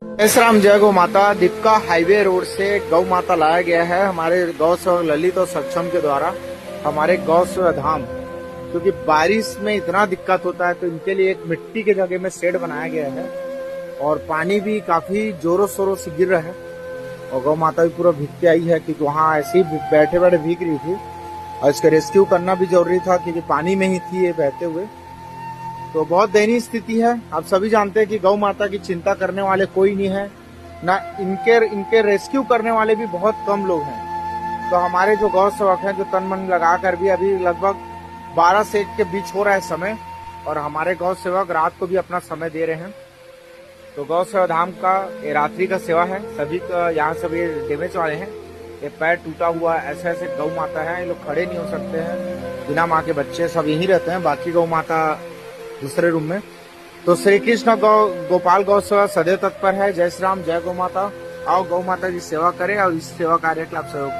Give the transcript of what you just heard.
जय श्री राम, जय गौ माता। दीपका हाईवे रोड से गौ माता लाया गया है हमारे गौ सेवक ललित और सक्षम के द्वारा हमारे गौ सेवा धाम, क्योंकि बारिश में इतना दिक्कत होता है तो इनके लिए एक मिट्टी के जगह में शेड बनाया गया है और पानी भी काफी जोरों शोरों से गिर रहा है और गौ माता भी पूरा भीग के आई है क्योंकि वहाँ ऐसे ही बैठे बैठे भीग रही थी और इसका रेस्क्यू करना भी जरूरी था क्योंकि पानी में ही थी ये बहते हुए। तो बहुत दयनीय स्थिति है। आप सभी जानते हैं कि गौ माता की चिंता करने वाले कोई नहीं है, ना इनके रेस्क्यू करने वाले भी बहुत कम लोग हैं। तो हमारे जो गौ सेवक हैं जो तन मन लगाकर भी अभी लगभग 12 से 1 के बीच हो रहा है समय, और हमारे गौ सेवक रात को भी अपना समय दे रहे हैं। तो गौ सेवा धाम का ये रात्रि का सेवा है। सभी का यहाँ सभी डैमेज वाले हैं, ये पैर टूटा हुआ ऐसे ऐसे गौ माता है, ये लोग खड़े नहीं हो सकते हैं, बिना माँ के बच्चे सब यहीं रहते हैं, बाकी गौ माता दूसरे रूम में। तो श्री कृष्ण गोपाल गौ सेवा सदैव तत्पर है। जय श्री राम, जय गौ माता। आओ गौ माता की सेवा करें और इस सेवा कार्य के आप सहयोग